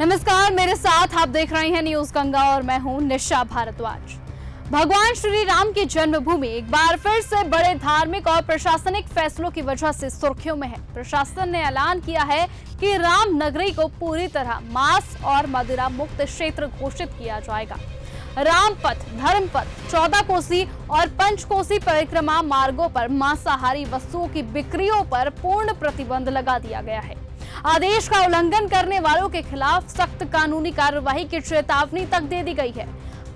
नमस्कार, मेरे साथ आप देख रहे हैं न्यूज गंगा और मैं हूं निशा भारद्वाज। भगवान श्री राम की जन्मभूमि एक बार फिर से बड़े धार्मिक और प्रशासनिक फैसलों की वजह से सुर्खियों में है। प्रशासन ने ऐलान किया है कि राम नगरी को पूरी तरह मांस और मदिरा मुक्त क्षेत्र घोषित किया जाएगा। रामपथ, धर्मपथ, 14 कोसी और पंचकोसी परिक्रमा मार्गों पर मांसाहारी वस्तुओं की बिक्रियों पर पूर्ण प्रतिबंध लगा दिया गया है। आदेश का उल्लंघन करने वालों के खिलाफ सख्त कानूनी कार्रवाई की चेतावनी तक दे दी गई है।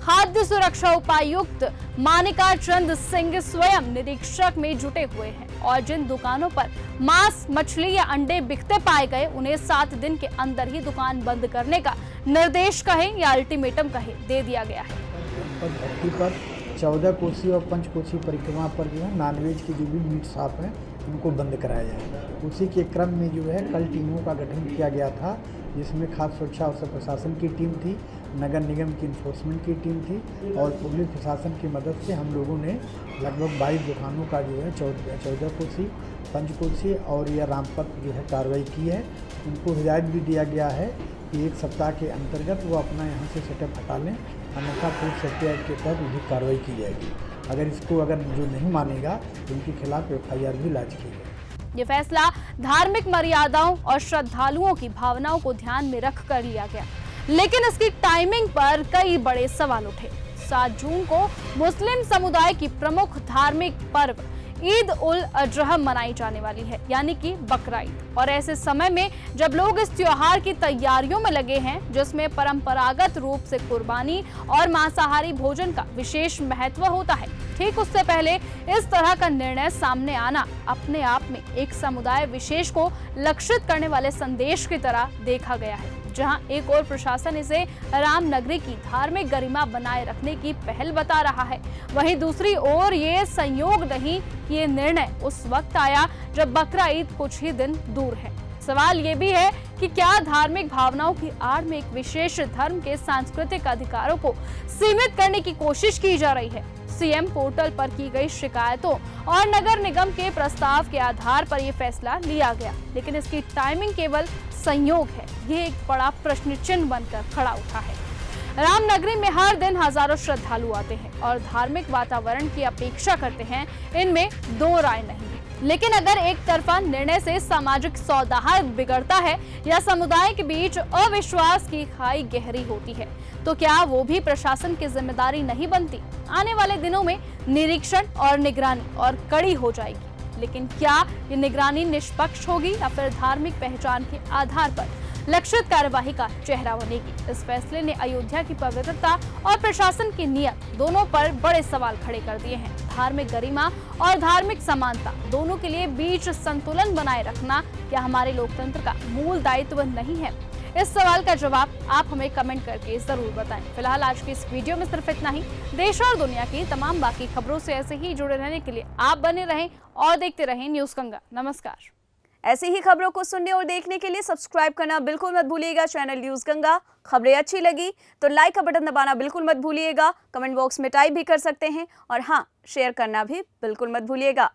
खाद्य सुरक्षा उपायुक्त मानिका चंद सिंह स्वयं निरीक्षक में जुटे हुए हैं और जिन दुकानों पर मांस, मछली या अंडे बिकते पाए गए उन्हें 7 दिन के अंदर ही दुकान बंद करने का निर्देश कहें या अल्टीमेटम कहें दे दिया गया है। धरती पर 14 कोसी और पंचकोसी परिक्रमा पर जो है नॉनवेज की जो भी मीट शॉप है उनको बंद कराया जाए। उसी के क्रम में जो है कल टीमों का गठन किया गया था, जिसमें खाद्य सुरक्षा और प्रशासन की टीम थी, नगर निगम की इन्फोर्समेंट की टीम थी और पुलिस प्रशासन की मदद से हम लोगों ने लगभग 22 दुकानों का जो है 14 कोसी, पंचकोसी और यह रामपथ जो है कार्रवाई की है। उनको हिदायत भी दिया गया है कि 1 सप्ताह के अंतर्गत वो अपना यहाँ से सेटअप हटा लें, अन्यथा फूड सेफ्टी एक्ट के तहत उनकी कार्रवाई की जाएगी। अगर जो नहीं मानेगा तो उनके खिलाफ FIR भी लॉन्च की गई। ये फैसला धार्मिक मर्यादाओं और श्रद्धालुओं की भावनाओं को ध्यान में रख कर लिया गया, लेकिन इसकी टाइमिंग पर कई बड़े सवाल उठे। 7 जून को मुस्लिम समुदाय की प्रमुख धार्मिक पर्व ईद उल अजहा मनाई जाने वाली है, यानी कि बकरा ईद। और ऐसे समय में जब लोग इस त्योहार की तैयारियों में लगे हैं, जिसमें परंपरागत रूप से कुर्बानी और मांसाहारी भोजन का विशेष महत्व होता है, ठीक उससे पहले इस तरह का निर्णय सामने आना अपने आप में एक समुदाय विशेष को लक्षित करने वाले संदेश की तरह देखा गया है। जहां एक और प्रशासन इसे राम नगरी की धार्मिक गरिमा बनाए रखने की पहल बता रहा है, वहीं दूसरी ओर ये संयोग नहीं कि ये निर्णय उस वक्त आया जब बकरा ईद कुछ ही दिन दूर है। सवाल ये भी है कि क्या धार्मिक भावनाओं की आड़ में एक विशेष धर्म के सांस्कृतिक अधिकारों को सीमित करने की कोशिश की जा रही है। सीएम पोर्टल पर की गई शिकायतों और नगर निगम के प्रस्ताव के आधार पर यह फैसला लिया गया, लेकिन इसकी टाइमिंग केवल संयोग है। ये एक बड़ा प्रश्न चिन्ह बनकर खड़ा उठा है। रामनगरी में हर दिन हजारों श्रद्धालु आते हैं और धार्मिक वातावरण की अपेक्षा करते हैं, इनमें दो राय नहीं है। लेकिन अगर एक तरफा निर्णय से सामाजिक सौहार्द बिगड़ता है या समुदाय के बीच अविश्वास की खाई गहरी होती है, तो क्या वो भी प्रशासन की जिम्मेदारी नहीं बनती? आने वाले दिनों में निरीक्षण और निगरानी और कड़ी हो जाएगी, लेकिन क्या ये निगरानी निष्पक्ष होगी या फिर धार्मिक पहचान के आधार पर लक्षित कार्यवाही का चेहरा बनेगी? इस फैसले ने अयोध्या की पवित्रता और प्रशासन की नीयत दोनों पर बड़े सवाल खड़े कर दिए हैं। धार्मिक गरिमा और धार्मिक समानता दोनों के लिए बीच संतुलन बनाए रखना क्या हमारे लोकतंत्र का मूल दायित्व नहीं है? इस सवाल का जवाब आप हमें कमेंट करके जरूर बताएं। फिलहाल आज की इस वीडियो में सिर्फ इतना ही। देश और दुनिया की तमाम बाकी खबरों से ऐसे ही जुड़े रहने के लिए आप बने रहें और देखते रहें न्यूज गंगा। नमस्कार। ऐसी ही खबरों को सुनने और देखने के लिए सब्सक्राइब करना बिल्कुल मत भूलिएगा चैनल न्यूज गंगा। खबरें अच्छी लगी तो लाइक का बटन दबाना बिल्कुल मत भूलिएगा। कमेंट बॉक्स में टाइप भी कर सकते हैं और हाँ, शेयर करना भी बिल्कुल मत भूलिएगा।